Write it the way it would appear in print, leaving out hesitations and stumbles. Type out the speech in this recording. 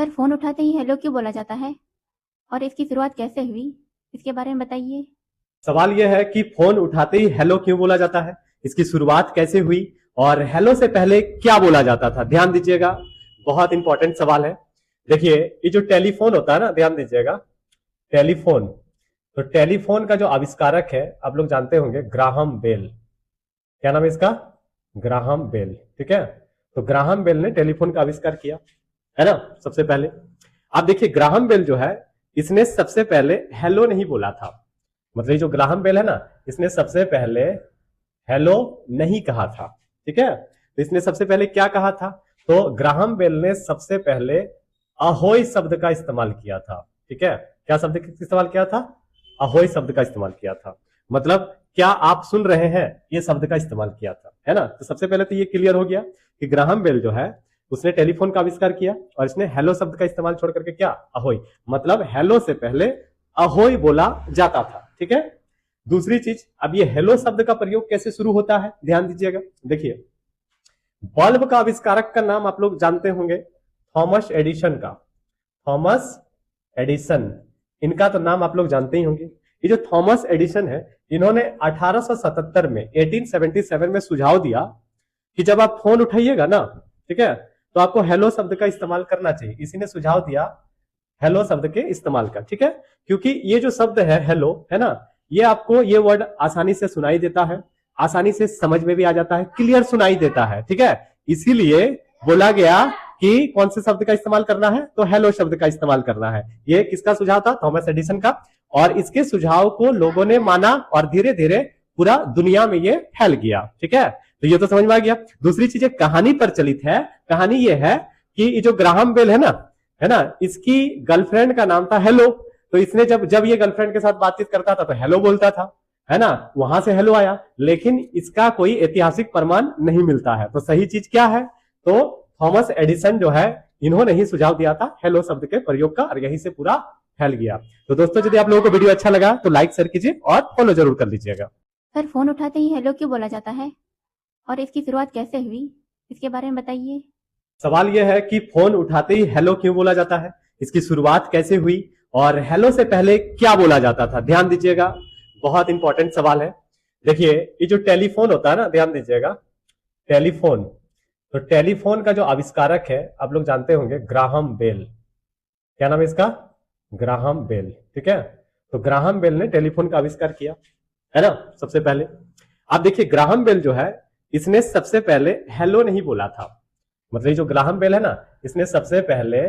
Sir, phone उठाते ही hello क्यों बोला जाता है और इसकी शुरुआत कैसे हुई, इसके बारे में बताइए। सवाल यह है कि फोन उठाते ही हेलो क्यों बोला जाता है, इसकी शुरुआत कैसे हुई और हेलो से पहले क्या बोला जाता था। ध्यान दीजिएगा, बहुत इंपॉर्टेंट सवाल है। देखिए, ये जो टेलीफोन होता है ना, ध्यान दीजिएगा, टेलीफोन। तो टेलीफोन का जो आविष्कारक है, आप लोग जानते होंगे, ग्राहम बेल। क्या नाम है इसका? Graham Bell. ठीक है, तो ग्राहम बेल ने टेलीफोन का आविष्कार किया, है ना, सबसे पहले। आप देखिए, ग्राहम बेल जो है, इसने सबसे पहले हेलो नहीं बोला था। मतलब ये जो ग्राहम बेल है ना, इसने सबसे पहले हेलो नहीं कहा था। ठीक है, तो इसने सबसे पहले क्या कहा था? तो ग्राहम बेल ने सबसे पहले अहोय शब्द का इस्तेमाल किया था। ठीक है, क्या शब्द का इस्तेमाल किया था? अहोय शब्द का इस्तेमाल किया था। मतलब क्या आप सुन रहे हैं, ये शब्द का इस्तेमाल किया था, है ना। तो सबसे पहले तो ये क्लियर हो गया कि ग्राहम बेल जो है, उसने टेलीफोन का आविष्कार किया और इसने हेलो शब्द का इस्तेमाल छोड़ करके क्या, अहोय। मतलब हेलो से पहले अहोय बोला जाता था। ठीक है, दूसरी चीज, अब ये हेलो शब्द का प्रयोग कैसे शुरू होता है, ध्यान दीजिएगा। देखिए, बल्ब का आविष्कारक का नाम आप लोग जानते होंगे, थॉमस एडिसन का। थॉमस एडिसन, इनका तो नाम आप लोग जानते ही होंगे। ये जो थॉमस एडिसन है, इन्होंने 1877 में 1877 में सुझाव दिया कि जब आप फोन उठाइएगा ना, ठीक है, तो आपको हेलो शब्द का इस्तेमाल करना चाहिए। इसी ने सुझाव दिया हेलो शब्द के इस्तेमाल का। ठीक है, क्योंकि ये जो शब्द है हेलो, है ना, ये आपको ये वर्ड आसानी से सुनाई देता है, आसानी से समझ में भी आ जाता है, क्लियर सुनाई देता है। ठीक है, इसीलिए बोला गया कि कौन से शब्द का इस्तेमाल करना है, तो हेलो शब्द का इस्तेमाल करना है। ये किसका सुझाव था? थॉमस एडिसन का। और इसके सुझाव को लोगों ने माना और धीरे धीरे पूरा दुनिया में ये फैल गया। ठीक है, तो ये तो समझ में आ गया। दूसरी चीज एक कहानी प्रचलित है। कहानी ये है कि ये जो ग्राहम बेल है ना, इसकी गर्लफ्रेंड का नाम था हेलो। तो इसने जब जब ये गर्लफ्रेंड के साथ बातचीत करता था तो हेलो बोलता था, है ना, वहां से हेलो आया। लेकिन इसका कोई ऐतिहासिक प्रमाण नहीं मिलता है। तो सही चीज क्या है? तो थॉमस एडिसन जो है, इन्होंने ही सुझाव दिया था हेलो शब्द के प्रयोग का, और यहीं से पूरा फैल गया। तो दोस्तों, यदि आप लोगों को वीडियो अच्छा लगा तो लाइक शेयर कीजिए और फॉलो जरूर कर लीजिएगा। सर, फ़ोन उठाते ही हेलो क्यों बोला जाता है और इसकी शुरुआत कैसे हुई, इसके बारे में बताइए। सवाल यह है कि फोन उठाते ही हेलो क्यों बोला जाता है, इसकी शुरुआत कैसे हुई और हेलो से पहले क्या बोला जाता था। ध्यान दीजिएगा, बहुत इंपॉर्टेंट सवाल है। देखिए, ये जो टेलीफोन होता है ना, ध्यान दीजिएगा, टेलीफोन। तो टेलीफोन का जो आविष्कारक है, आप लोग जानते होंगे, ग्राहम बेल। क्या नाम है इसका? Graham Bell. ठीक है, तो ग्राहम बेल ने टेलीफोन का आविष्कार किया, है ना, सबसे पहले। आप देखिए, ग्राहम बेल जो है, इसने सबसे पहले हेलो नहीं बोला था। मतलब ये जो ग्राहम बेल है ना, इसने सबसे पहले